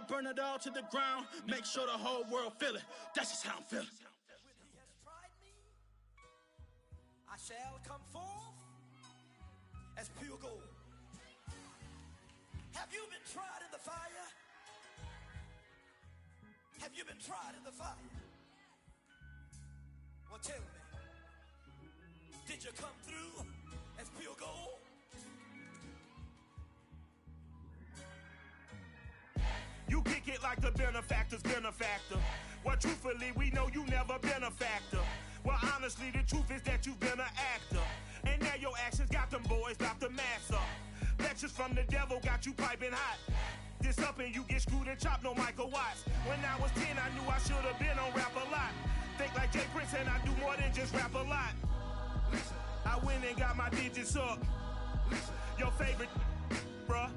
burn it all to the ground, make sure the whole world feel it. That's just how I'm feeling. When he has tried me, I shall come forth as pure gold. Have you been tried in the fire? Have you been tried in the fire? Well, tell me, did you come through as pure gold? You kick it like the benefactor's benefactor. Well, truthfully, we know you never been a factor. Well, honestly, the truth is that you've been an actor. And now your actions got them boys dropped the mask up. Lectures from the devil got you piping hot. This up and you get screwed and chopped, no Michael Watts. When I was 10, I knew I should have been on rap a lot. Think like Jay Prince and I do more than just rap a lot. I went and got my digits up. Your favorite, bruh.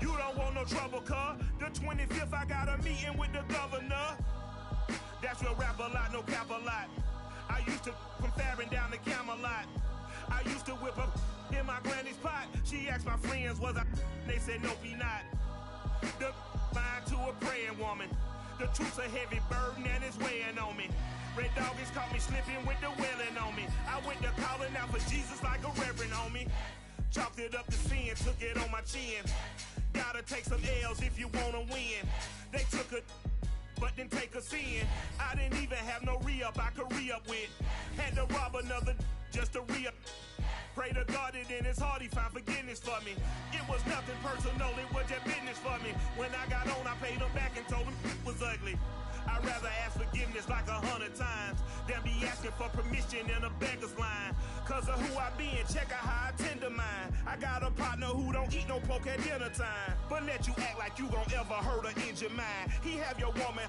You don't want no trouble, cuz. The 25th, I got a meeting with the governor. That's real rap a lot, no cap a lot. I used to from Farron down to Camelot. I used to whip up in my granny's pot. She asked my friends, was I? They said, nope, he not. The mind to a praying woman. The truth's a heavy burden and it's weighing on me. Red Doggies caught me slipping with the wailing on me. I went to calling out for Jesus like a reverend on me. Chalked it up to sin, took it on my chin. Gotta take some L's if you wanna win. They took a, but didn't take us in. I didn't even have no re-up I could re-up with. Had to rob another just to re-up. Pray to God that in his heart he found forgiveness for me. It was nothing personal, it was just business for me. When I got on, I paid him back and told him it was ugly. I'd rather ask forgiveness like 100 times than be asking for permission in a beggar's line. Cause of who I be and check out how I tend to mine. I got a partner who don't eat no pork at dinner time, but let you act like you gon' ever hurt or injure mine. He have your woman,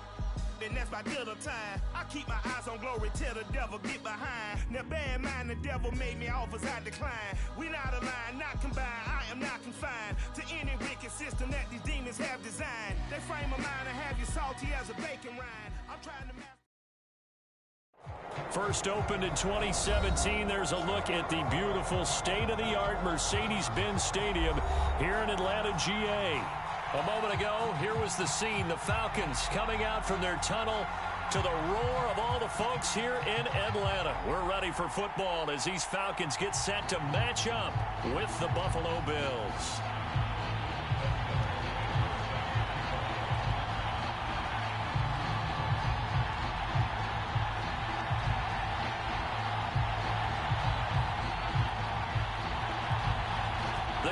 and that's by dinner time. I keep my eyes on glory till the devil get behind. Now bear in mind the devil made me offers I decline. We not aligned, not combined, I am not confined to any wicked system that these demons have designed. They frame a mind and have you salty as a bacon rind. I'm trying to master. First opened in 2017, there's a look at the beautiful state-of-the-art Mercedes-Benz Stadium here in Atlanta, GA. A moment ago, here was the scene. The Falcons coming out from their tunnel to the roar of all the folks here in Atlanta. We're ready for football as these Falcons get set to match up with the Buffalo Bills.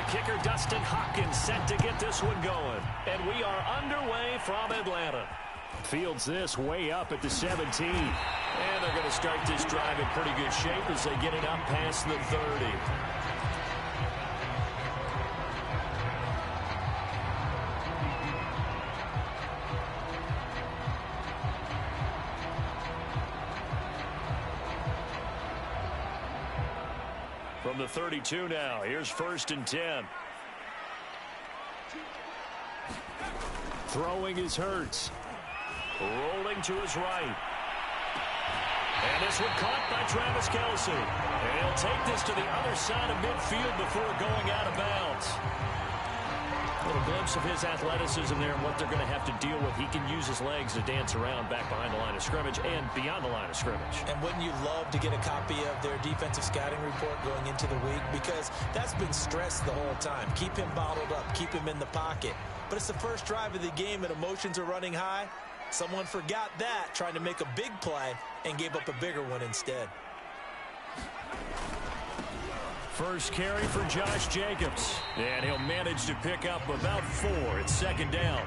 Kicker Dustin Hopkins set to get this one going. And we are underway from Atlanta. Fields this way up at the 17. And they're going to start this drive in pretty good shape as they get it up past the 30. From the 32 now, here's 1st and 10. Throwing is Hurts. Rolling to his right. And this one caught by Travis Kelce. And he'll take this to the other side of midfield before going out of bounds. A little glimpse of his athleticism there and what they're going to have to deal with. He can use his legs to dance around back behind the line of scrimmage and beyond the line of scrimmage. And wouldn't you love to get a copy of their defensive scouting report going into the week? Because that's been stressed the whole time. Keep him bottled up. Keep him in the pocket. But it's the first drive of the game and emotions are running high. Someone forgot that, trying to make a big play, and gave up a bigger one instead. First carry for Josh Jacobs. And he'll manage to pick up about 4. It's 2nd down.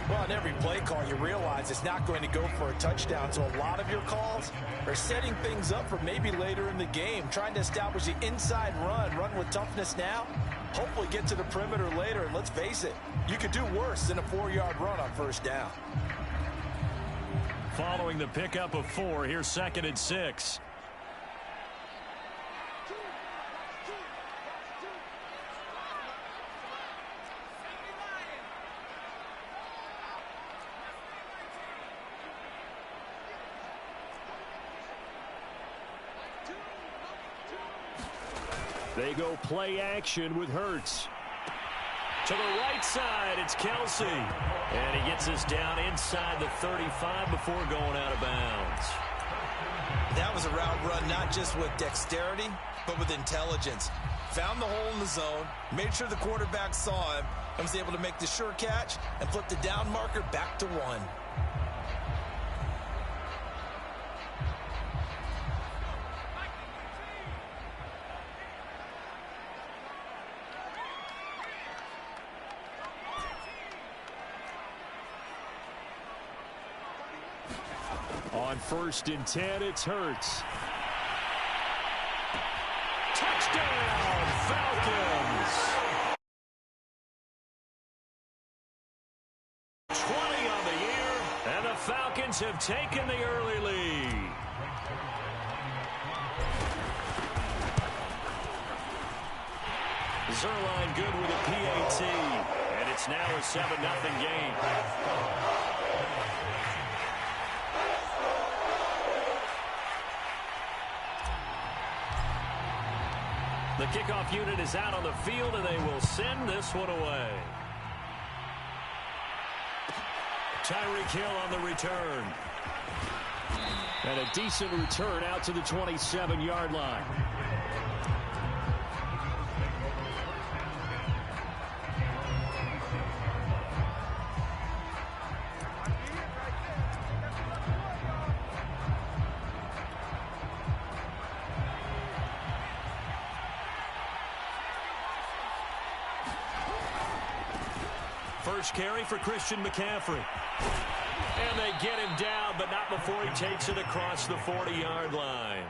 Well, on every play call, you realize it's not going to go for a touchdown. So a lot of your calls are setting things up for maybe later in the game, trying to establish the inside run with toughness now, hopefully get to the perimeter later. And let's face it, you could do worse than a 4-yard run on 1st down. Following the pickup of 4, here's 2nd and 6. They go play action with Hurts. To the right side, it's Kelsey. And he gets us down inside the 35 before going out of bounds. That was a route run not just with dexterity, but with intelligence. Found the hole in the zone, made sure the quarterback saw him, and was able to make the sure catch and flip the down marker back to 1. On 1st and 10, it's Hurts. Touchdown, Falcons! 20 on the year, and the Falcons have taken the early lead. Zerline good with a PAT, and it's now a 7-0 game. The kickoff unit is out on the field, and they will send this one away. Tyreek Hill on the return. And a decent return out to the 27-yard line. First carry for Christian McCaffrey. And they get him down, but not before he takes it across the 40-yard line.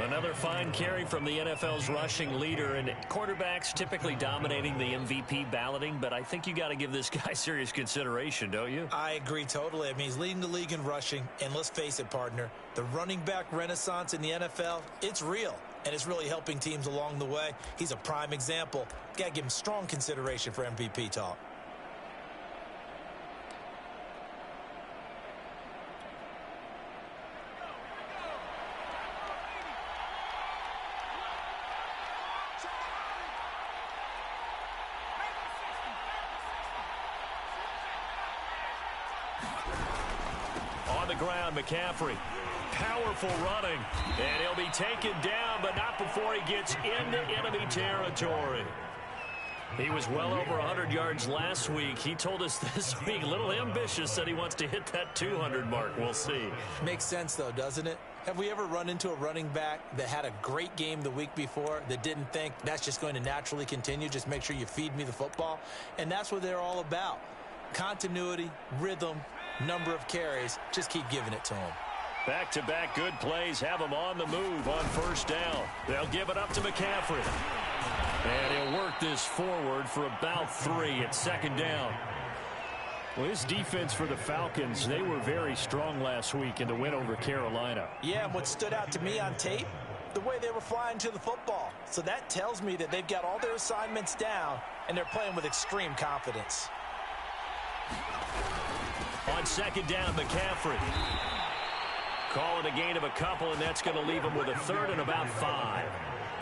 Another fine carry from the NFL's rushing leader, and quarterbacks typically dominating the MVP balloting, but I think you got to give this guy serious consideration, don't you? I agree totally. I mean, he's leading the league in rushing, and let's face it, partner, the running back renaissance in the NFL, it's real, and it's really helping teams along the way. He's a prime example. Got to give him strong consideration for MVP talk. Ground, McCaffrey. Powerful running. And he'll be taken down, but not before he gets into enemy territory. He was well over 100 yards last week. He told us this week, a little ambitious, said he wants to hit that 200 mark. We'll see. Makes sense, though, doesn't it? Have we ever run into a running back that had a great game the week before that didn't think that's just going to naturally continue? Just make sure you feed me the football. And that's what they're all about. Continuity, rhythm, number of carries, just keep giving it to him. Back-to-back good plays have him on the move on first down. They'll give it up to McCaffrey. And he'll work this forward for about 3 at second down. Well, this defense for the Falcons, they were very strong last week in the win over Carolina. Yeah, and what stood out to me on tape, the way they were flying to the football. So that tells me that they've got all their assignments down, and they're playing with extreme confidence. On second down, McCaffrey. Calling a gain of a couple, and that's going to leave him with a 3rd and about 5.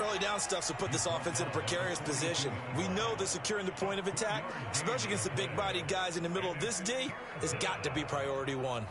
Early down stuff will put this offense in a precarious position. We know that securing the point of attack, especially against the big-bodied guys in the middle of this D, has got to be priority 1.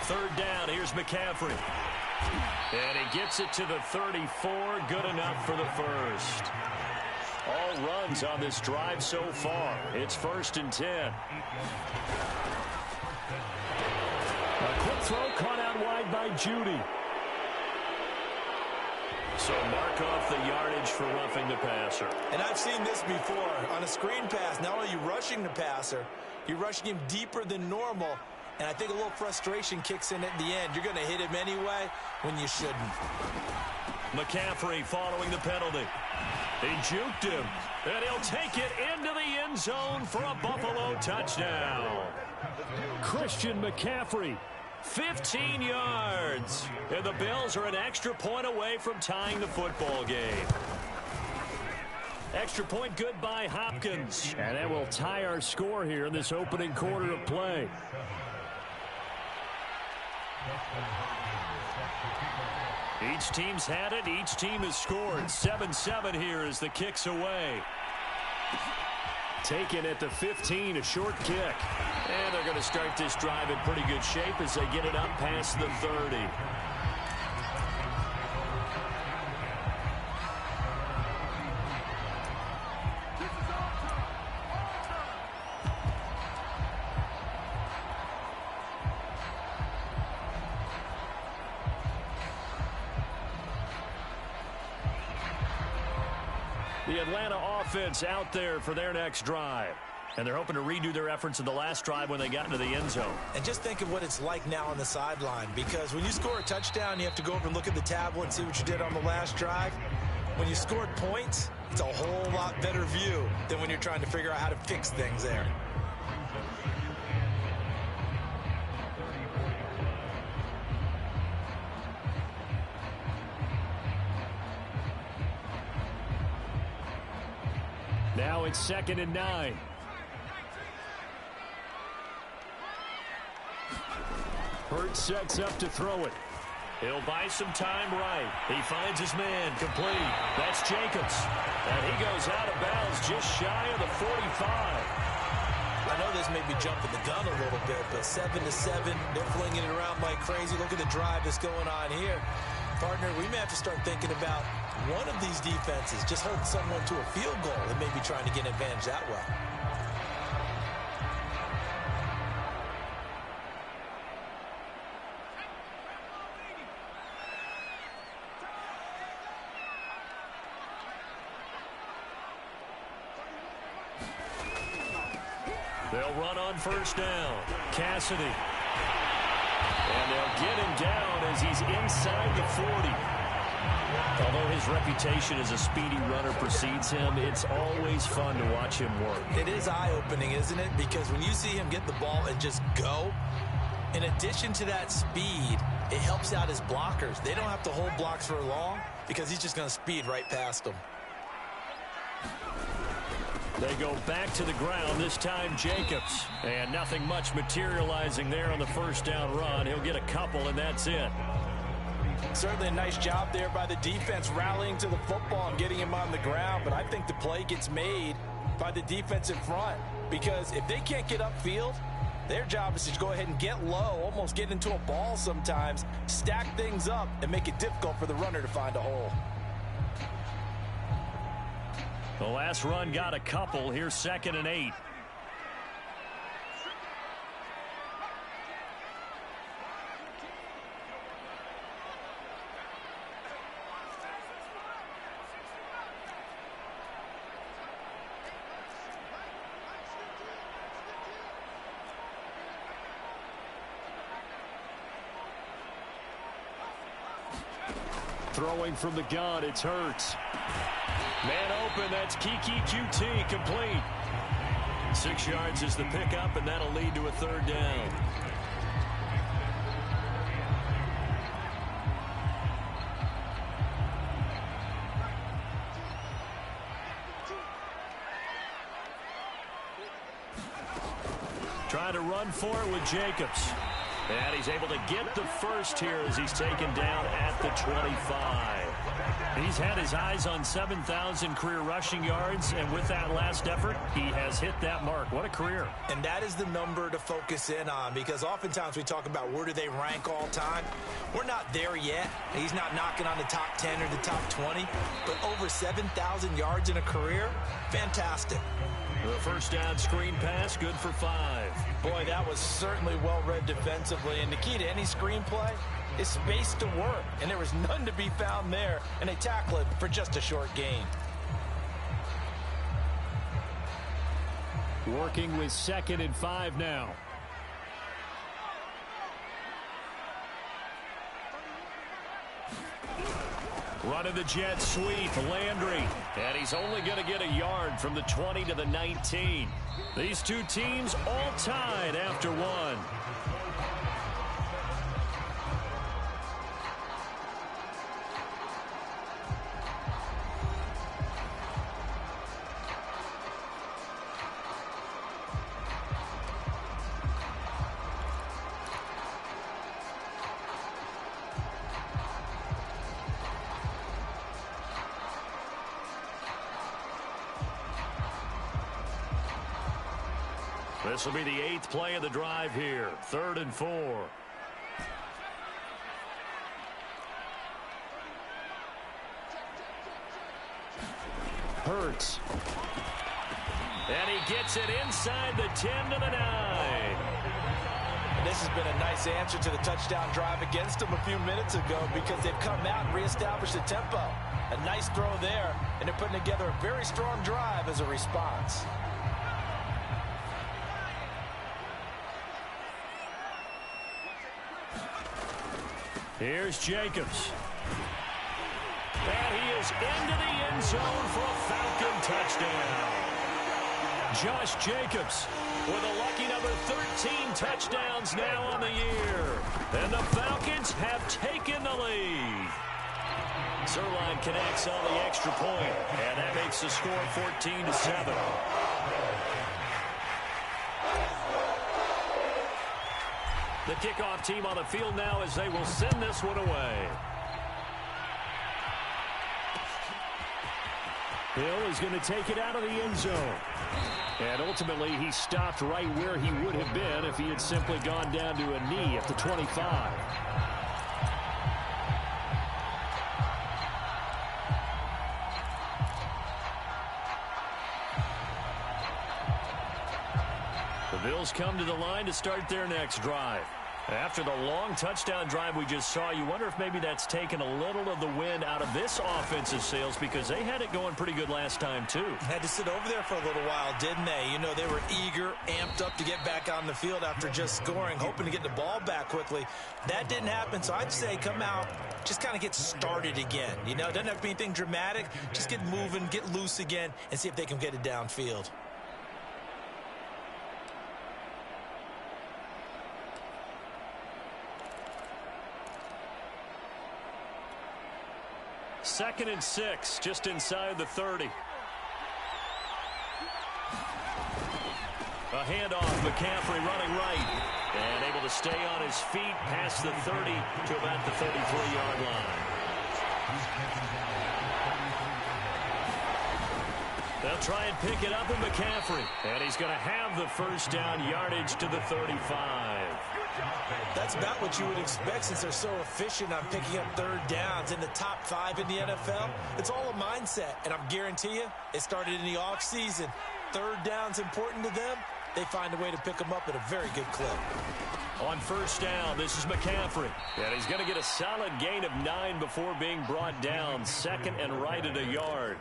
Third down, here's McCaffrey. And he gets it to the 34, good enough for the first. All runs on this drive so far. It's 1st and 10. A quick throw caught out wide by Judy. So mark off the yardage for roughing the passer. And I've seen this before. On a screen pass, not only are you rushing the passer, you're rushing him deeper than normal. And I think a little frustration kicks in at the end. You're going to hit him anyway when you shouldn't. McCaffrey following the penalty. He juked him. And he'll take it into the end zone for a Buffalo touchdown. Christian McCaffrey 15 yards. And the Bills are an extra point away from tying the football game. Extra point good by Hopkins. And that will tie our score here in this opening quarter of play. Each team's had it. Each team has scored. 7-7 here as the kick's away. Taken at the 15, a short kick. And they're going to start this drive in pretty good shape as they get it up past the 30. The Atlanta offense out there for their next drive. And they're hoping to redo their efforts in the last drive when they got into the end zone. And just think of what it's like now on the sideline, because when you score a touchdown, you have to go over and look at the tablet and see what you did on the last drive. When you scored points, it's a whole lot better view than when you're trying to figure out how to fix things there. Now it's 2nd and 9. Hurts sets up to throw it. He'll buy some time right. He finds his man complete. That's Jacobs. And he goes out of bounds just shy of the 45. I know this may be jumping the gun a little bit, but 7-7, they're flinging it around like crazy. Look at the drive that's going on here. Partner, we may have to start thinking about one of these defenses just holding someone to a field goal and maybe trying to get an advantage that way. They'll run on first down. Cassidy. And they'll get him down as he's inside the 40. Although his reputation as a speedy runner precedes him, it's always fun to watch him work. It is eye-opening, isn't it? Because when you see him get the ball and just go, in addition to that speed, it helps out his blockers. They don't have to hold blocks for long because he's just going to speed right past them. They go back to the ground, this time Jacobs. And nothing much materializing there on the first down run. He'll get a couple, and that's it. Certainly a nice job there by the defense rallying to the football and getting him on the ground. But I think the play gets made by the defensive front. Because if they can't get upfield, their job is to go ahead and get low, almost get into a ball sometimes, stack things up, and make it difficult for the runner to find a hole. The last run got a couple. Here's 2nd and 8. Throwing from the gun, it's Hurts. Man open, that's Kiki QT, complete. 6 yards is the pickup, and that'll lead to a 3rd down. Trying to run for it with Jacobs. And he's able to get the first here as he's taken down at the 25. He's had his eyes on 7,000 career rushing yards, and with that last effort, he has hit that mark. What a career. And that is the number to focus in on, because oftentimes we talk about where do they rank all time. We're not there yet. He's not knocking on the top 10 or the top 20, but over 7,000 yards in a career, fantastic. The first down screen pass, good for 5. Boy, that was certainly well-read defensively. And the key to any screenplay is space to work. And there was none to be found there. And they tackle it for just a short gain. Working with 2nd and 5 now. Running the jet sweep, Landry. And he's only going to get a yard from the 20 to the 19. These two teams all tied after one. This will be the 8th play of the drive here. 3rd and 4. Hurts. And he gets it inside the 10 to the 9. And this has been a nice answer to the touchdown drive against them a few minutes ago because they've come out and reestablished the tempo. A nice throw there, and they're putting together a very strong drive as a response. Here's Jacobs. And he is into the end zone for a Falcon touchdown. Josh Jacobs with a lucky number 13 touchdowns now on the year. And the Falcons have taken the lead. Zerline connects on the extra point, and that makes the score 14-7. The kickoff team on the field now as they will send this one away. Hill is going to take it out of the end zone. And ultimately, he stopped right where he would have been if he had simply gone down to a knee at the 25. The Bills come to the line to start their next drive. After the long touchdown drive we just saw, you wonder if maybe that's taken a little of the wind out of this offensive sails because they had it going pretty good last time, too. Had to sit over there for a little while, didn't they? You know, they were eager, amped up to get back on the field after just scoring, hoping to get the ball back quickly. That didn't happen, so I'd say come out, just kind of get started again. You know, it doesn't have to be anything dramatic. Just get moving, get loose again, and see if they can get it downfield. Second and 6, just inside the 30. A handoff, McCaffrey running right. And able to stay on his feet past the 30 to about the 33-yard line. They'll try and pick it up with McCaffrey. And he's going to have the first down yardage to the 35. That's about what you would expect since they're so efficient on picking up third downs in the top 5 in the NFL. It's all a mindset, and I guarantee you it started in the offseason. Third down's important to them. They find a way to pick them up at a very good clip. On first down, this is McCaffrey. And he's going to get a solid gain of 9 before being brought down. Second and right at a yard.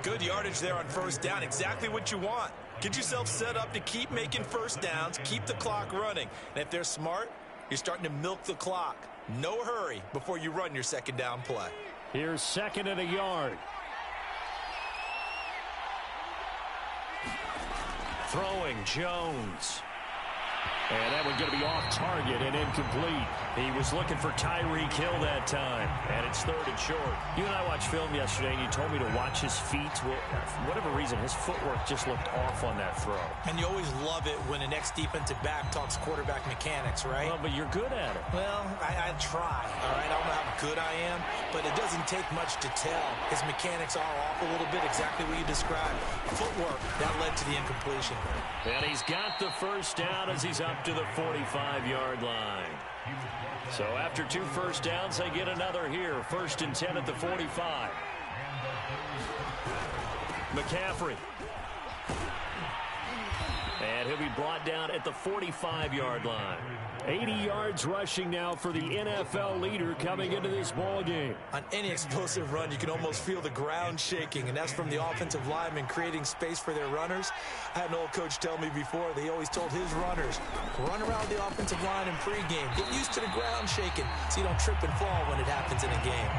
Good yardage there on first down. Exactly what you want. Get yourself set up to keep making first downs, keep the clock running. And if they're smart, you're starting to milk the clock. No hurry before you run your second down play. Here's second and a yard. Throwing Jones. And that one's going to be off target and incomplete. He was looking for Tyreek Hill that time. And it's third and short. You and I watched film yesterday, and you told me to watch his feet. Well, for whatever reason, his footwork just looked off on that throw. And you always love it when an ex-defensive back talks quarterback mechanics, right? Well, but you're good at it. Well, I try, all right? I don't know how good I am, but it doesn't take much to tell. His mechanics are off a little bit, exactly what you described. Footwork, that led to the incompletion. And he's got the first down as he's up to the 45-yard line. So after 2 first downs, they get another here. First and 10 at the 45. McCaffrey. And he'll be brought down at the 45-yard line. 80 yards rushing now for the NFL leader coming into this ball game. On any explosive run, you can almost feel the ground shaking, and that's from the offensive linemen creating space for their runners. I had an old coach tell me before, they always told his runners, run around the offensive line in pregame. Get used to the ground shaking so you don't trip and fall when it happens in a game.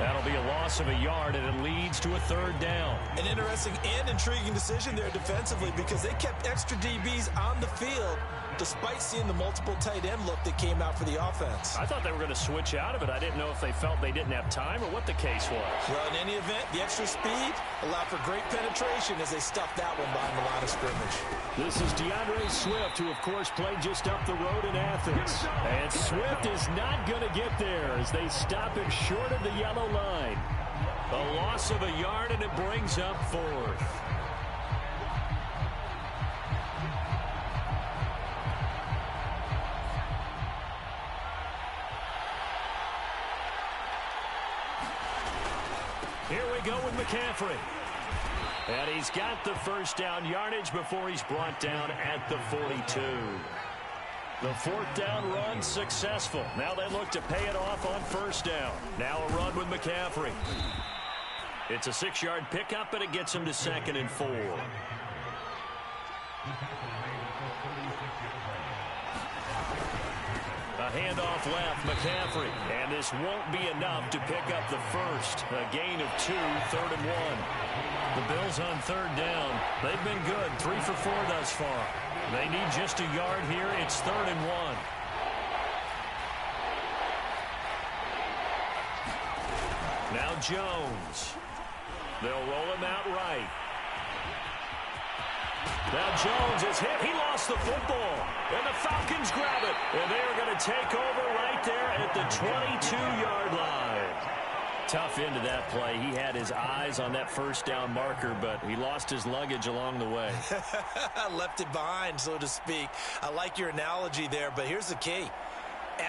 That'll be a loss of a yard, and it leads to a third down. An interesting and intriguing decision there defensively because they kept extra DBs on the field despite seeing the multiple tight end look that came out for the offense. I thought they were going to switch out of it. I didn't know if they felt they didn't have time or what the case was. Well, in any event, the extra speed allowed for great penetration as they stuffed that one behind the line of scrimmage. This is DeAndre Swift, who, of course, played just up the road in Athens. And Swift is not going to get there as they stop him short of the yellow line. A loss of a yard, and it brings up fourth. Here we go with McCaffrey. And he's got the first down yardage before he's brought down at the 42. The fourth down run successful. Now they look to pay it off on first down. Now a run with McCaffrey. It's a 6-yard pickup, and it gets him to 2nd and 4. A handoff left, McCaffrey. And this won't be enough to pick up the first. A gain of 2, 3rd and 1. The Bills on 3rd down. They've been good, 3 for 4 thus far. They need just a yard here. It's 3rd and 1. Now Jones. They'll roll him out right. Now Jones is hit. He lost the football. And the Falcons grab it. And they are going to take over right there at the 22-yard line. Tough into that play. He had his eyes on that first down marker, but he lost his luggage along the way. Left it behind, so to speak. I like your analogy there, but here's the key.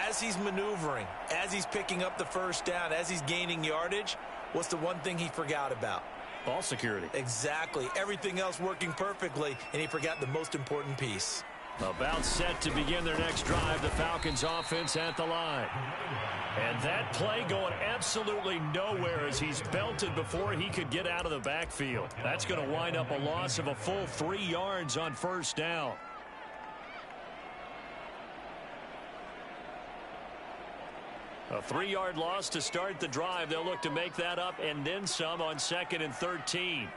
As he's maneuvering, as he's picking up the first down, as he's gaining yardage, what's the one thing he forgot about? Ball security. Exactly. Everything else working perfectly, and he forgot the most important piece. About set to begin their next drive, the Falcons offense at the line. And that play going absolutely nowhere as he's belted before he could get out of the backfield. That's going to wind up a loss of a full 3 yards on first down. A 3-yard loss to start the drive. They'll look to make that up and then some on 2nd and 13.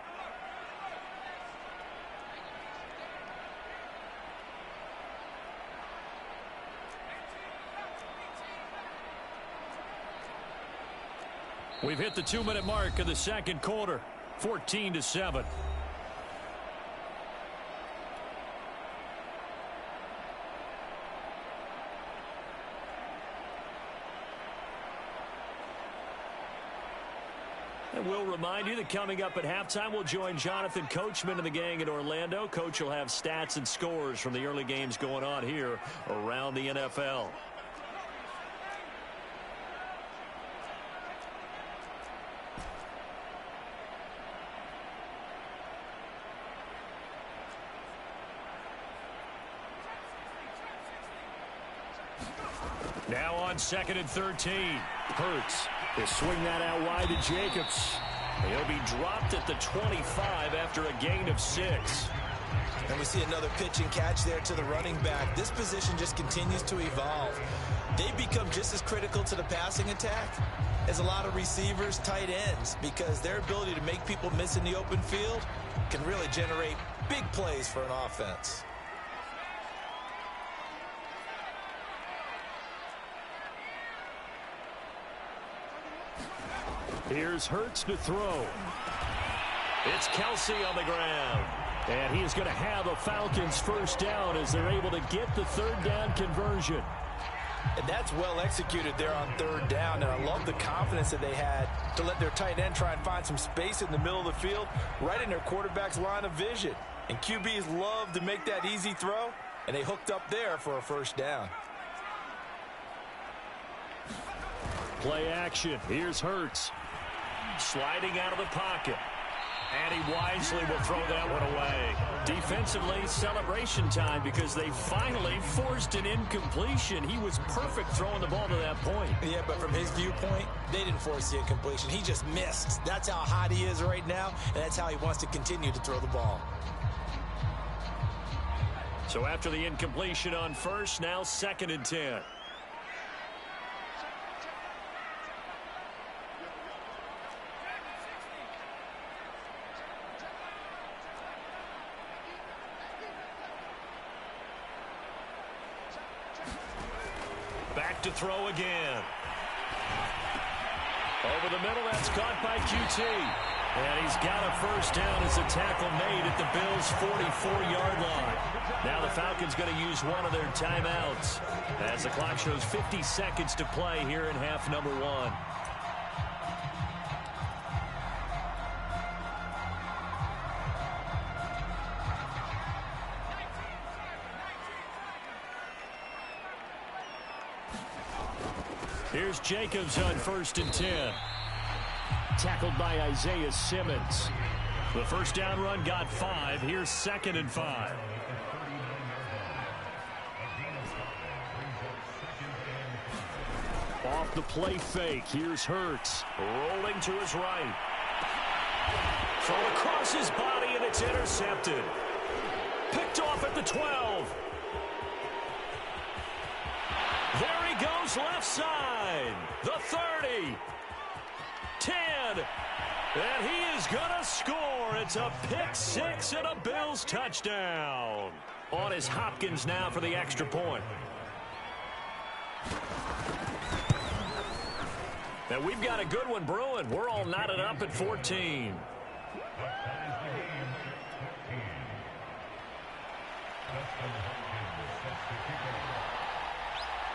We've hit the 2-minute mark of the second quarter, 14-7. And we'll remind you that coming up at halftime, we'll join Jonathan Coachman and the gang in Orlando. Coach will have stats and scores from the early games going on here around the NFL. Now on 2nd and 13. Hurts. He'll swing that out wide to Jacobs. He'll be dropped at the 25 after a gain of 6. And we see another pitch and catch there to the running back. This position just continues to evolve. They become just as critical to the passing attack as a lot of receivers, tight ends, because their ability to make people miss in the open field can really generate big plays for an offense. Here's Hurts to throw. It's Kelsey on the ground. And he is going to have a Falcons first down as they're able to get the 3rd down conversion. And that's well executed there on 3rd down. And I love the confidence that they had to let their tight end try and find some space in the middle of the field, right in their quarterback's line of vision. And QBs love to make that easy throw, and they hooked up there for a first down. Play action. Here's Hurts. Sliding out of the pocket. And he wisely will throw that one away. Defensively, celebration time because they finally forced an incompletion. He was perfect throwing the ball to that point. Yeah, but from his viewpoint, they didn't force the incompletion. He just missed. That's how hot he is right now, and that's how he wants to continue to throw the ball. So after the incompletion on first, now 2nd and 10. To throw again. Over the middle, that's caught by QT. And he's got a first down as a tackle made at the Bills' 44-yard line. Now the Falcons going to use one of their timeouts as the clock shows 50 seconds to play here in half number 1. Here's Jacobs on 1st and 10. tackled by Isaiah Simmons. The first down run got 5. Here's 2nd and 5. Off the play fake. Here's Hurts. Rolling to his right. Throw across his body, and it's intercepted. Picked off at the 12. There he goes, left side. The 30. 10. And he is going to score. It's a pick 6 and a Bills touchdown. On is Hopkins now for the extra point. And we've got a good one brewing. We're all knotted up at 14.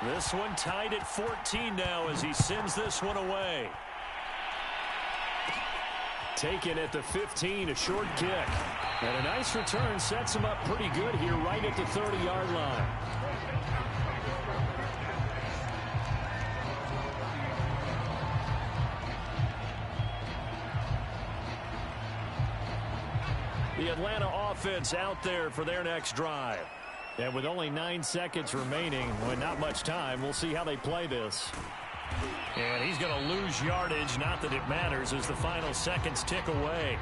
This one tied at 14 now as he sends this one away. Taken at the 15, a short kick. And a nice return sets him up pretty good here right at the 30-yard line. The Atlanta offense out there for their next drive. And with only 9 seconds remaining, with not much time, we'll see how they play this. And he's going to lose yardage, not that it matters, as the final seconds tick away.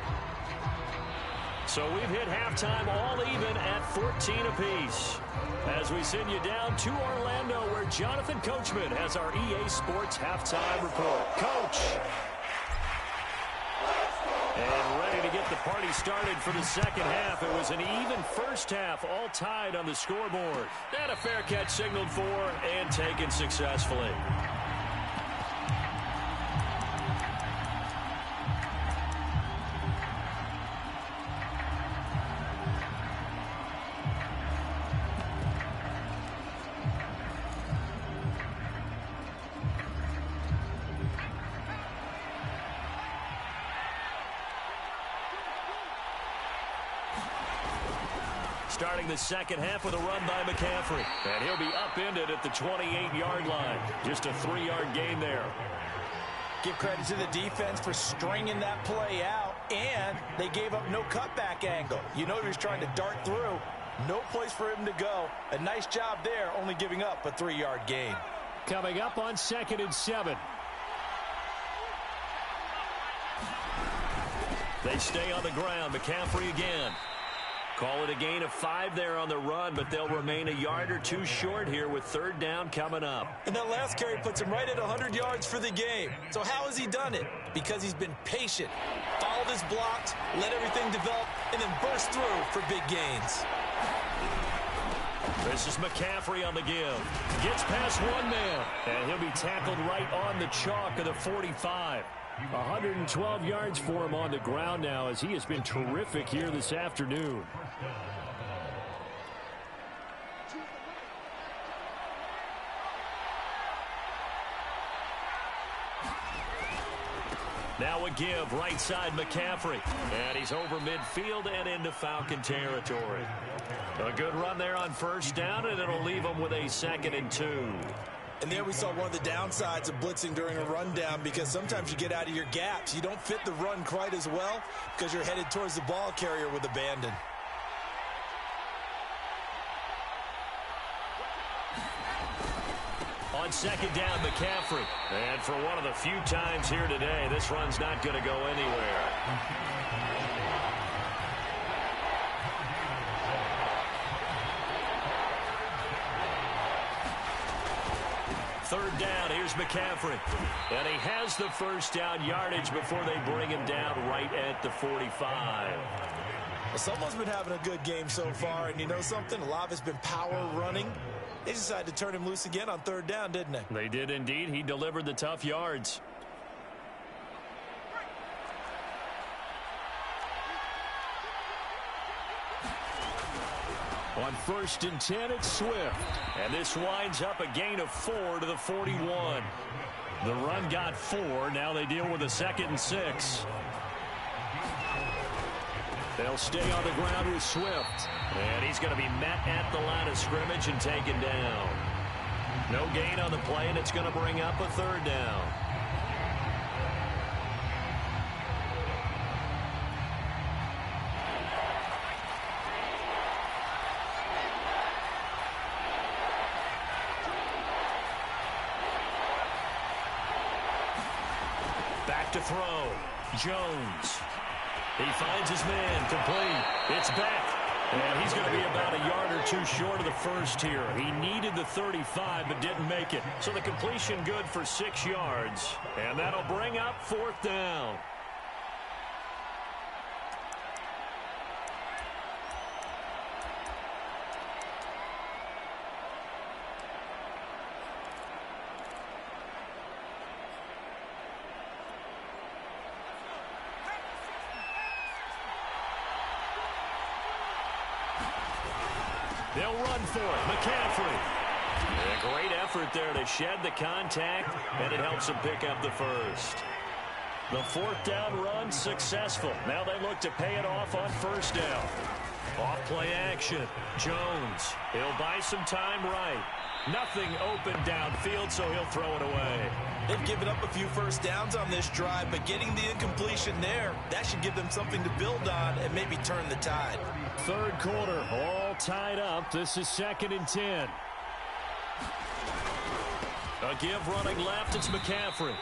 So we've hit halftime all even at 14 apiece. As we send you down to Orlando, where Jonathan Coachman has our EA Sports halftime report. Coach! And ready to get the party started for the second half. It was an even first half, all tied on the scoreboard. And a fair catch signaled for and taken successfully. Starting the second half with a run by McCaffrey. And he'll be upended at the 28-yard line. Just a 3-yard gain there. Give credit to the defense for stringing that play out, and they gave up no cutback angle. You know he was trying to dart through. No place for him to go. A nice job there, only giving up a 3-yard gain. Coming up on 2nd and 7. They stay on the ground. McCaffrey again. Call it a gain of 5 there on the run, but they'll remain a yard or two short here with 3rd down coming up. And that last carry puts him right at 100 yards for the game. So how has he done it? Because he's been patient, followed his blocks, let everything develop, and then burst through for big gains. This is McCaffrey on the give. Gets past one man, and he'll be tackled right on the chalk of the 45. 112 yards for him on the ground now, as he has been terrific here this afternoon. Now a give, right side McCaffrey. And he's over midfield and into Falcon territory. A good run there on first down, and it'll leave him with a 2nd and 2. And there we saw one of the downsides of blitzing during a rundown, because sometimes you get out of your gaps. You don't fit the run quite as well because you're headed towards the ball carrier with abandon. On 2nd down, McCaffrey. And for one of the few times here today, this run's not going to go anywhere. 3rd down, here's McCaffrey. And he has the first down yardage before they bring him down right at the 45. Well, someone's been having a good game so far, and you know something? A lot of it's been power running. They decided to turn him loose again on 3rd down, didn't they? They did indeed. He delivered the tough yards. On 1st and 10, it's Swift. And this winds up a gain of 4 to the 41. The run got 4. Now they deal with a 2nd and 6. They'll stay on the ground with Swift. And he's going to be met at the line of scrimmage and taken down. No gain on the play, and it's going to bring up a 3rd down. Back to throw. Jones. He finds his man. Complete. It's back. And he's going to be about a yard or two short of the first here. He needed the 35 but didn't make it. So the completion good for 6 yards. And that'll bring up 4th down. They'll run for it. McCaffrey. A great effort there to shed the contact, and it helps him pick up the first. The 4th down run successful. Now they look to pay it off on 1st down. Off play action. Jones. He'll buy some time right. Nothing open downfield, so he'll throw it away. They've given up a few first downs on this drive, but getting the incompletion there, that should give them something to build on and maybe turn the tide. 3rd quarter, all tied up. This is 2nd and 10. A give running left. It's McCaffrey.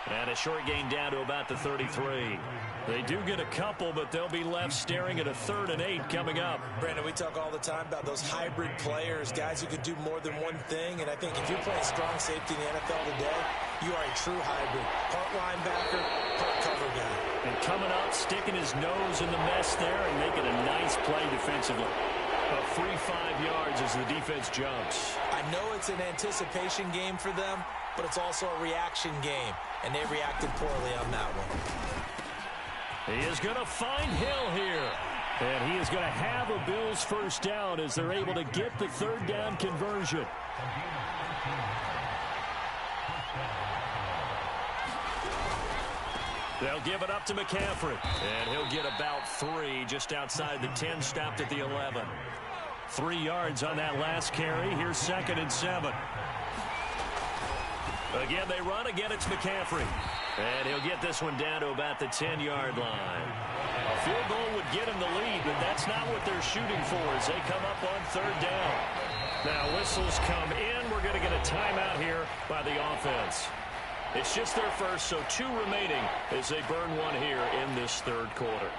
And a short gain down to about the 33. They do get a couple, but they'll be left staring at a 3rd and 8 coming up. Brandon, we talk all the time about those hybrid players, guys who can do more than one thing. And I think if you're playing strong safety in the NFL today, you are a true hybrid. Part linebacker, part cover guy. And coming up, sticking his nose in the mess there and making a nice play defensively. A free 5 yards as the defense jumps. I know it's an anticipation game for them, but it's also a reaction game, and they reacted poorly on that one. He is going to find Hill here. And he is going to have a Bills 1st down as they're able to get the 3rd down conversion. They'll give it up to McCaffrey. And he'll get about 3 just outside the 10, stopped at the 11. 3 yards on that last carry. Here's 2nd and 7. Again, they run. Again, it's McCaffrey. And he'll get this one down to about the 10-yard line. A field goal would get him the lead, but that's not what they're shooting for as they come up on 3rd down. Now, whistles come in. We're going to get a timeout here by the offense. It's just their first, so 2 remaining as they burn one here in this 3rd quarter.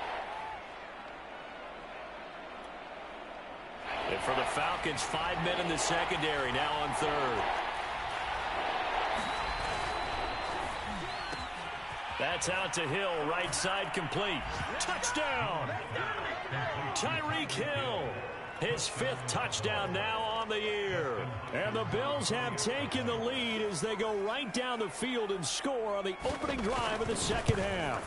And for the Falcons, 5 men in the secondary, now on 3rd. That's out to Hill, right side complete. Touchdown! Tyreek Hill, his 5th touchdown now on the year. And the Bills have taken the lead as they go right down the field and score on the opening drive of the 2nd half.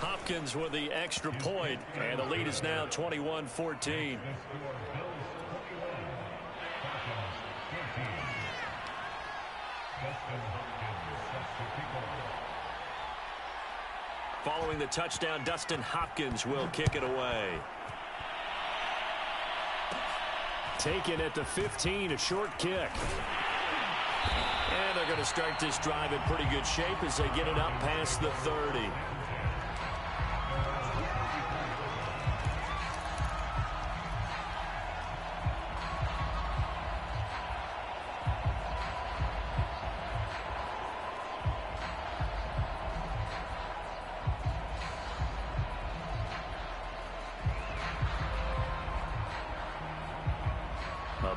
Hopkins with the extra point, and the lead is now 21-14. Following the touchdown, Dustin Hopkins will kick it away. Taken at the 15, a short kick. And they're going to start this drive in pretty good shape as they get it up past the 30.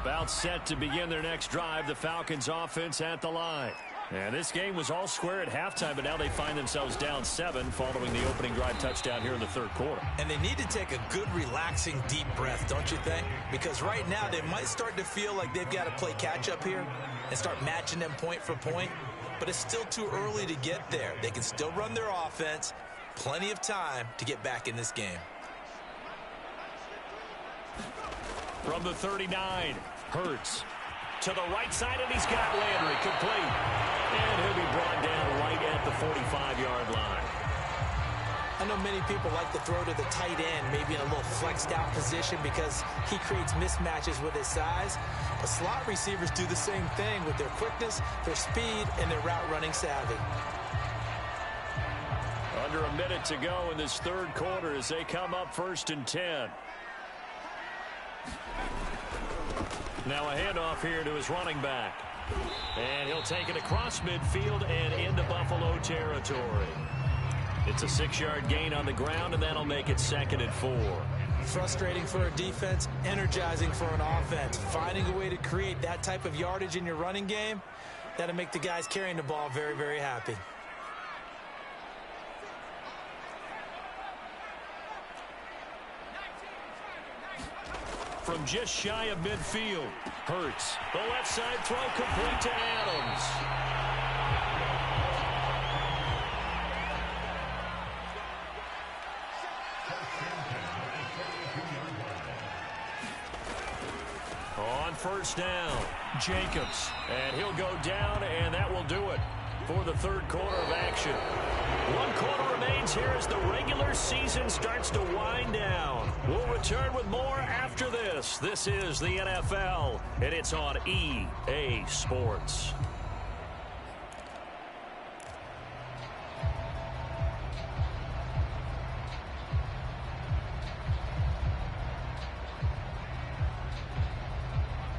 About set to begin their next drive. The Falcons offense at the line. And this game was all square at halftime, but now they find themselves down 7 following the opening drive touchdown here in the 3rd quarter. And they need to take a good, relaxing, deep breath, don't you think? Because right now they might start to feel like they've got to play catch-up here and start matching them point for point. But it's still too early to get there. They can still run their offense. Plenty of time to get back in this game. From the 39, Hurts to the right side, and he's got Landry complete. And he'll be brought down right at the 45-yard line. I know many people like to throw to the tight end, maybe in a little flexed out position because he creates mismatches with his size. But slot receivers do the same thing with their quickness, their speed, and their route running savvy. Under a minute to go in this 3rd quarter as they come up 1st and 10. Now a handoff here to his running back. And he'll take it across midfield and into Buffalo territory. It's a 6-yard gain on the ground, and that'll make it 2nd and 4. Frustrating for a defense, energizing for an offense. Finding a way to create that type of yardage in your running game, that'll make the guys carrying the ball very, very happy. From just shy of midfield, Hurts. The left side throw complete to Adams. On first down, Jacobs. And he'll go down, and that will do it for the third quarter of action. 1 quarter remains here as the regular season starts to wind down. We'll return with more after this. This is the NFL, and it's on EA Sports.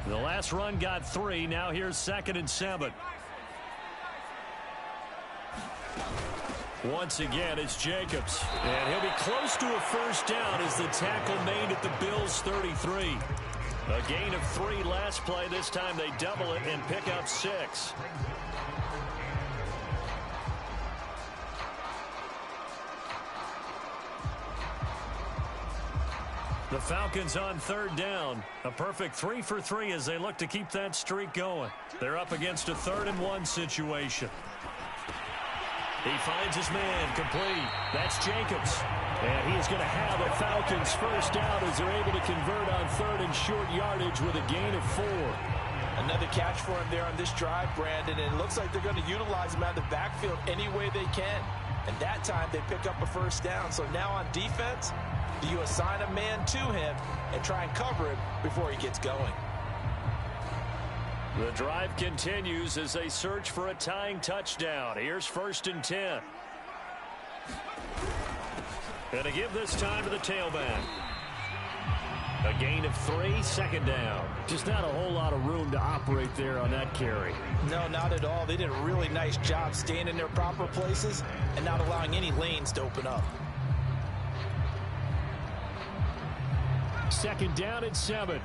The last run got 3. Now here's 2nd and 7. Once again, it's Jacobs. And he'll be close to a first down as the tackle made at the Bills' 33. A gain of 3 last play. This time they double it and pick up 6. The Falcons on 3rd down. A perfect 3 for 3 as they look to keep that streak going. They're up against a 3rd and 1 situation. He finds his man complete. That's Jacobs. And he is going to have a Falcons first down as they're able to convert on 3rd and short yardage with a gain of 4. Another catch for him there on this drive, Brandon, and it looks like they're going to utilize him out of the backfield any way they can. And that time they pick up a first down. So now on defense, do you assign a man to him and try and cover him before he gets going? The drive continues as they search for a tying touchdown. Here's 1st and 10. And to give this time to the tailback. A gain of 3, 2nd down. Just not a whole lot of room to operate there on that carry. No, not at all. They did a really nice job staying in their proper places and not allowing any lanes to open up. 2nd down and 7.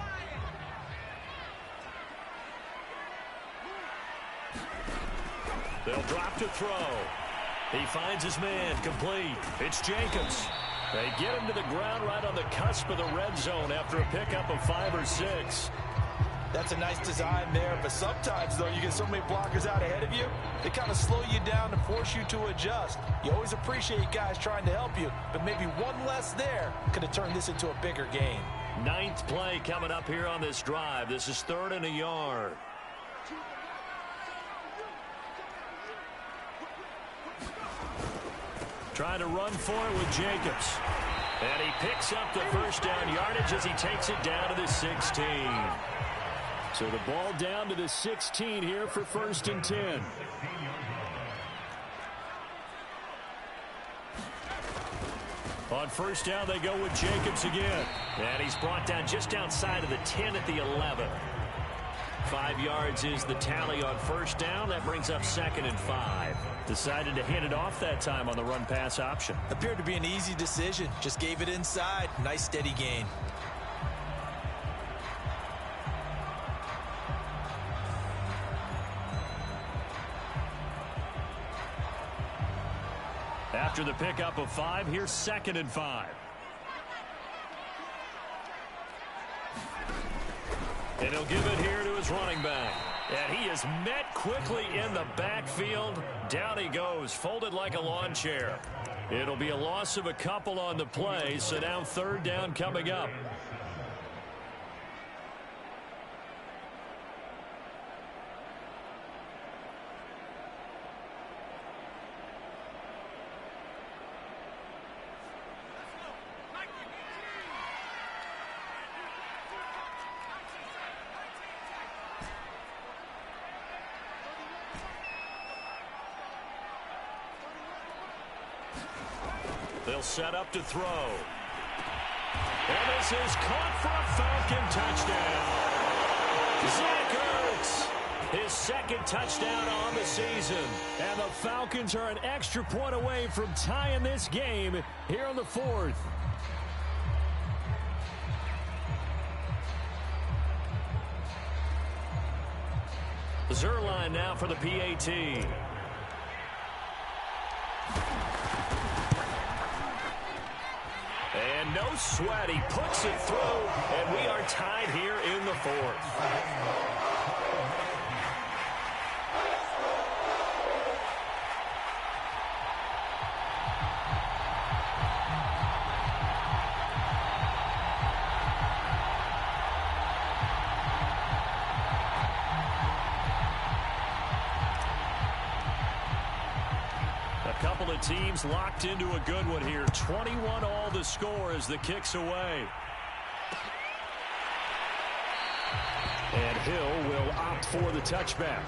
They'll drop to throw. He finds his man complete. It's Jacobs. They get him to the ground right on the cusp of the red zone after a pickup of 5 or 6. That's a nice design there, but sometimes, though, you get so many blockers out ahead of you, they kind of slow you down and force you to adjust. You always appreciate guys trying to help you, but maybe one less there could have turned this into a bigger game. 9th play coming up here on this drive. This is 3rd and a yard. Trying to run for it with Jacobs. And he picks up the first down yardage as he takes it down to the 16. So the ball down to the 16 here for 1st and 10. On first down, they go with Jacobs again. And he's brought down just outside of the 10 at the 11. 5 yards is the tally on first down. That brings up 2nd and 5. Decided to hit it off that time on the run-pass option. Appeared to be an easy decision. Just gave it inside. Nice steady gain. After the pickup of 5, here's 2nd and 5. And he'll give it here to his running back. And he is met quickly in the backfield. Down he goes, folded like a lawn chair. It'll be a loss of a couple on the play, so now 3rd down coming up. They'll set up to throw. And this is caught for a Falcon touchdown. Zach Ertz. His second touchdown on the season. And the Falcons are an extra point away from tying this game here in the fourth. Zerline now for the PAT. And no sweat. He puts it through, and we are tied here in the fourth. Couple of teams locked into a good one here. 21 all the score as the kick's away. And Hill will opt for the touchback.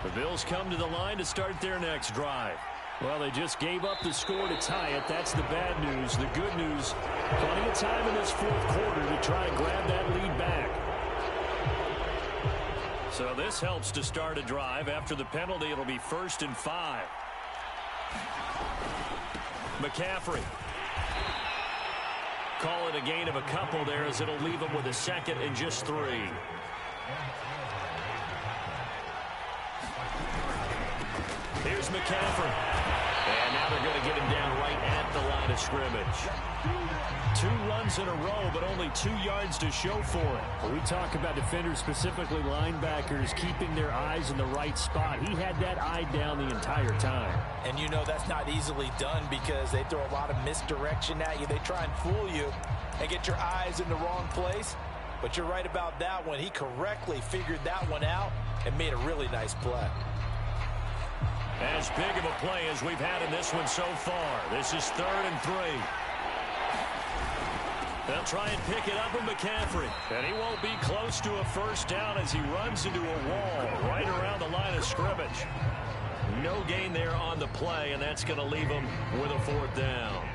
The Bills come to the line to start their next drive. Well, they just gave up the score to tie it. That's the bad news. The good news, plenty of time in this fourth quarter to try and grab that lead back. So this helps to start a drive. After the penalty, it'll be 1st and 5. McCaffrey. Call it a gain of a couple there as it'll leave him with a 2nd and just 3. Here's McCaffrey. And now they're going to get him down right at the line of scrimmage. 2 runs in a row, but only 2 yards to show for it. When we talk about defenders, specifically linebackers, keeping their eyes in the right spot. He had that eye down the entire time. And you know that's not easily done because they throw a lot of misdirection at you. They try and fool you and get your eyes in the wrong place. But you're right about that one. He correctly figured that one out and made a really nice play. As big of a play as we've had in this one so far. This is 3rd and 3. They'll try and pick it up with McCaffrey. And he won't be close to a first down as he runs into a wall right around the line of scrimmage. No gain there on the play, and that's going to leave him with a 4th down.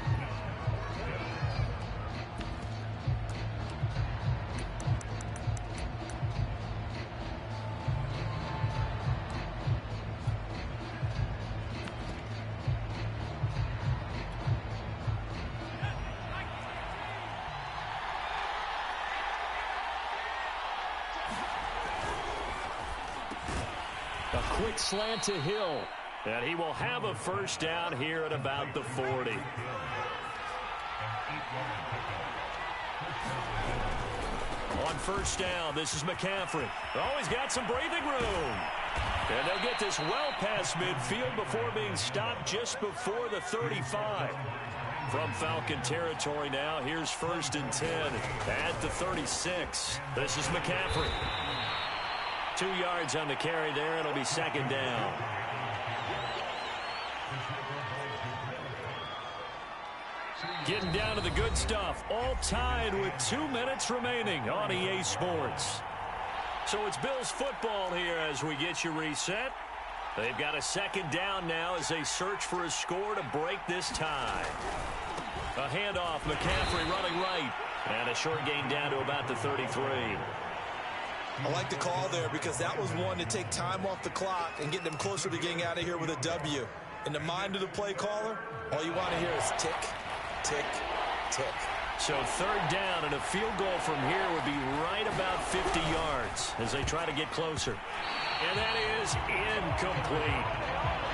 A quick slant to Hill. And he will have a first down here at about the 40. On first down, this is McCaffrey. Oh, he's got some breathing room. And they'll get this well past midfield before being stopped just before the 35. From Falcon territory now, here's 1st and 10 at the 36. This is McCaffrey. 2 yards on the carry there. It'll be 2nd down. Getting down to the good stuff. All tied with 2 minutes remaining on EA Sports. So it's Bills football here as we get you reset. They've got a 2nd down now as they search for a score to break this tie. A handoff, McCaffrey running right. And a short gain down to about the 33. I like the call there because that was one to take time off the clock and get them closer to getting out of here with a W. In the mind of the play caller, all you want to hear is tick, tick, tick. So 3rd down and a field goal from here would be right about 50 yards as they try to get closer. And that is incomplete.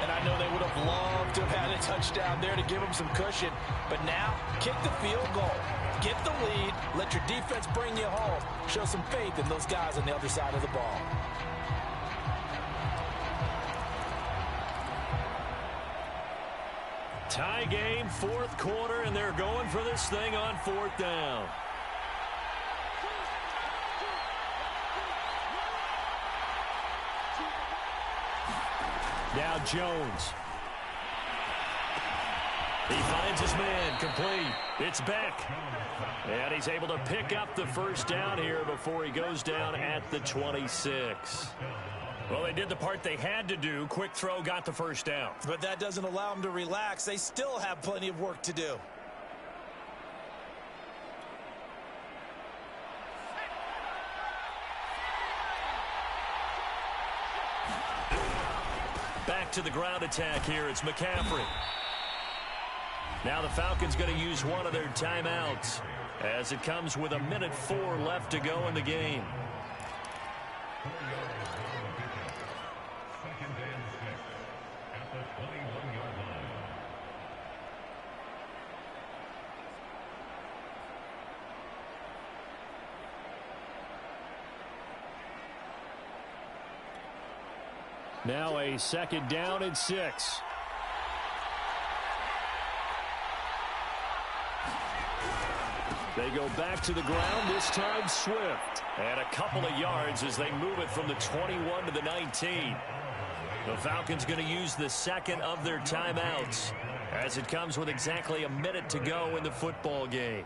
And I know they would have loved to have had a touchdown there to give them some cushion. But now, kick the field goal. Get the lead. Let your defense bring you home. Show some faith in those guys on the other side of the ball. Tie game, 4th quarter, and they're going for this thing on 4th down. Now Jones. He finds his man, complete. It's Beck. And he's able to pick up the first down here before he goes down at the 26. Well, they did the part they had to do. Quick throw got the first down. But that doesn't allow them to relax. They still have plenty of work to do. Back to the ground attack here. It's McCaffrey. Now the Falcons going to use one of their timeouts as it comes with 1:04 left to go in the game. Now a 2nd down and 6. They go back to the ground, this time Swift. And a couple of yards as they move it from the 21 to the 19. The Falcons going to use the 2nd of their timeouts as it comes with exactly 1 minute to go in the football game.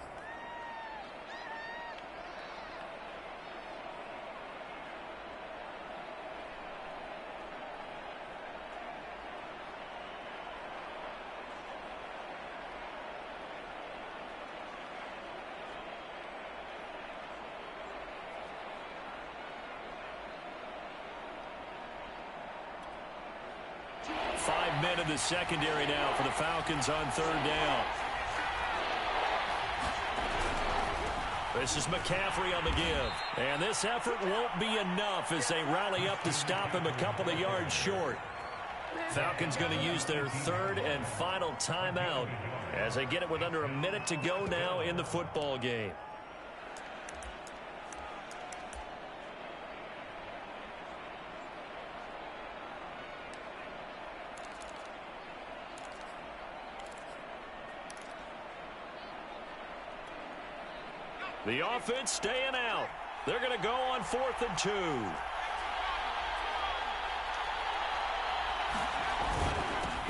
Men in the secondary now for the Falcons on 3rd down. This is McCaffrey on the give. And this effort won't be enough as they rally up to stop him a couple of yards short. Falcons going to use their 3rd and final timeout as they get it with under 1 minute to go now in the football game. The offense staying out. They're going to go on 4th and 2.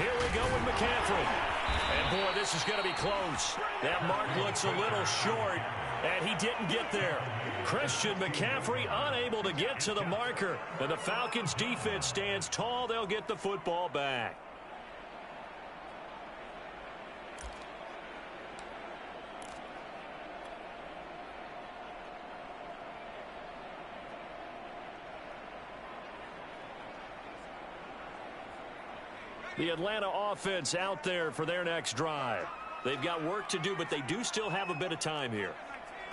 Here we go with McCaffrey. And, boy, this is going to be close. That mark looks a little short, and he didn't get there. Christian McCaffrey unable to get to the marker. And the Falcons' defense stands tall. They'll get the football back. The Atlanta offense out there for their next drive. They've got work to do, but they do still have a bit of time here.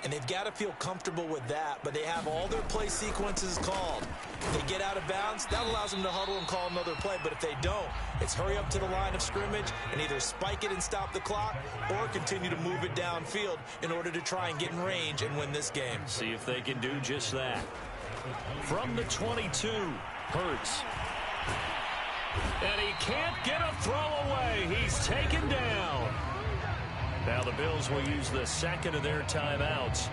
And they've got to feel comfortable with that, but they have all their play sequences called. If they get out of bounds, that allows them to huddle and call another play. But if they don't, it's hurry up to the line of scrimmage and either spike it and stop the clock or continue to move it downfield in order to try and get in range and win this game. See if they can do just that. From the 22, Hurts. And he can't get a throw away. He's taken down. Now the Bills will use the 2nd of their timeouts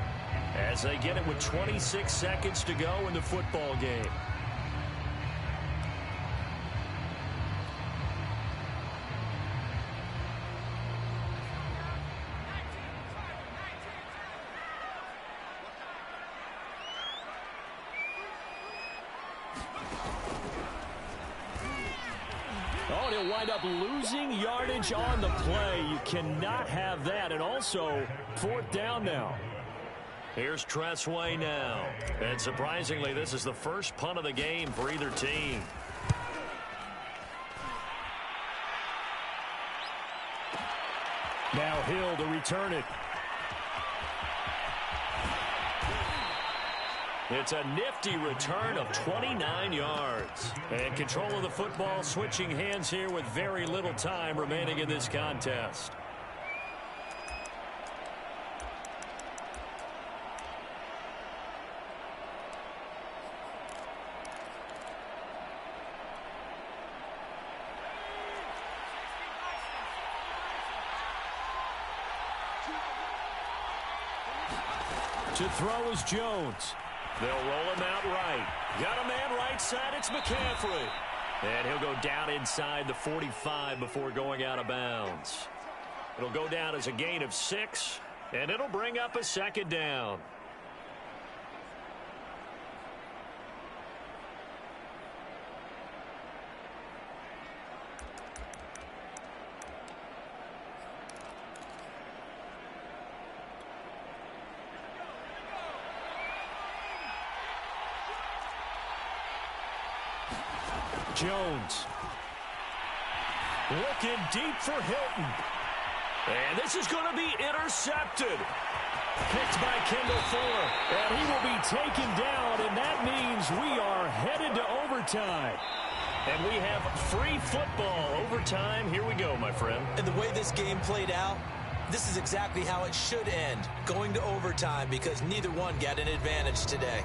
as they get it with 26 seconds to go in the football game. Oh, and he'll wind up losing yardage on the play. You cannot have that. And also, 4th down now. Here's Tressway now. And surprisingly, this is the first punt of the game for either team. Now Hill to return it. It's a nifty return of 29 yards. And control of the football switching hands here with very little time remaining in this contest. To throw is Jones. They'll roll him out right. Got a man right side. It's McCaffrey. And he'll go down inside the 45 before going out of bounds. It'll go down as a gain of 6, and it'll bring up a 2nd down. Jones. Looking deep for Hilton. And this is going to be intercepted. Picked by Kendall Fuller. And he will be taken down, and that means we are headed to overtime. And we have free football overtime. Here we go, my friend. And the way this game played out, this is exactly how it should end, going to overtime, because neither one got an advantage today.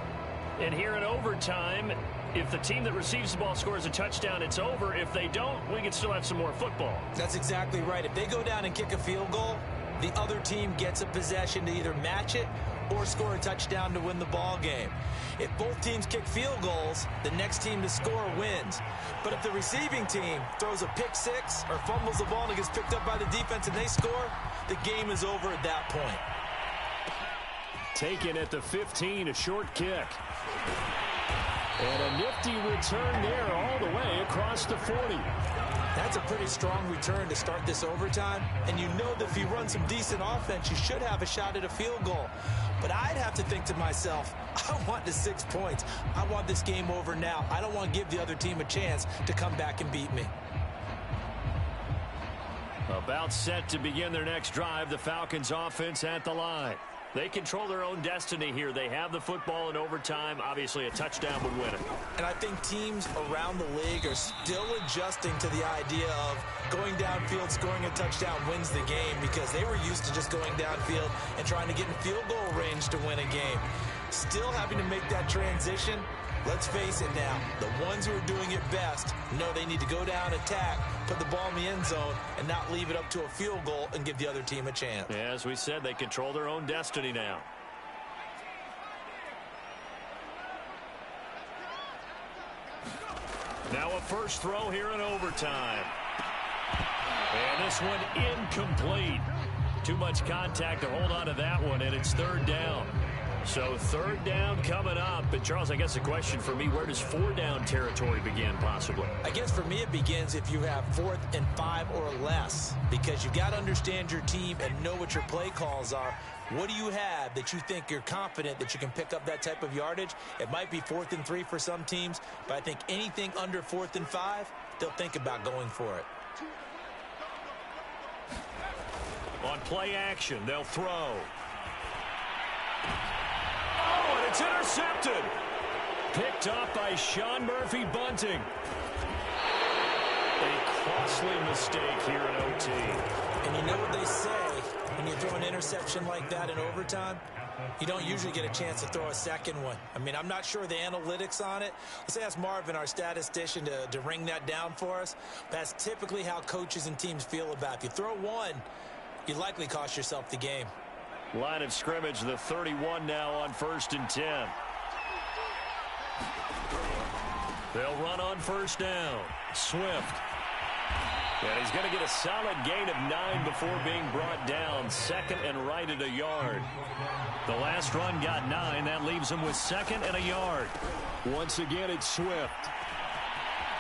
And here in overtime, if the team that receives the ball scores a touchdown, it's over. If they don't, we can still have some more football. That's exactly right. If they go down and kick a field goal, the other team gets a possession to either match it or score a touchdown to win the ball game. If both teams kick field goals, the next team to score wins. But if the receiving team throws a pick six or fumbles the ball and it gets picked up by the defense and they score, the game is over at that point. Taken at the 15, a short kick. And a nifty return there all the way across the 40. That's a pretty strong return to start this overtime. And you know that if you run some decent offense, you should have a shot at a field goal. But I'd have to think to myself, I want the 6 points. I want this game over now. I don't want to give the other team a chance to come back and beat me. About set to begin their next drive, the Falcons offense at the line. They control their own destiny here. They have the football in overtime. Obviously, a touchdown would win it. And I think teams around the league are still adjusting to the idea of going downfield, scoring a touchdown wins the game, because they were used to just going downfield and trying to get in field goal range to win a game. Still having to make that transition. Let's face it now, the ones who are doing it best know they need to go down, attack, put the ball in the end zone, and not leave it up to a field goal and give the other team a chance. Yeah, as we said, they control their own destiny now. Now a first throw here in overtime. And this one incomplete. Too much contact to hold on to that one, and it's third down. So third down coming up. And Charles, I guess the question for me, where does 4 down territory begin possibly? I guess for me it begins if you have 4th and 5 or less, because you've got to understand your team and know what your play calls are. What do you have that you think you're confident that you can pick up that type of yardage? It might be 4th and 3 for some teams, but I think anything under 4th and 5, they'll think about going for it. On play action, they'll throw. Oh, and it's intercepted. Picked up by Sean Murphy-Bunting. A costly mistake here in OT. And you know what they say, when you throw an interception like that in overtime, you don't usually get a chance to throw a second one. I mean, I'm not sure the analytics on it. Let's ask Marvin, our statistician, to ring that down for us. That's typically how coaches and teams feel about it. If you throw one, you likely cost yourself the game. Line of scrimmage, the 31 now on 1st and 10. They'll run on first down. Swift. And he's going to get a solid gain of 9 before being brought down. 2nd and right at a yard. The last run got 9. That leaves him with 2nd and a yard. Once again, it's Swift.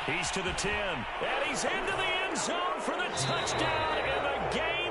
He's to the 10. And he's into the end zone for the touchdown. And the game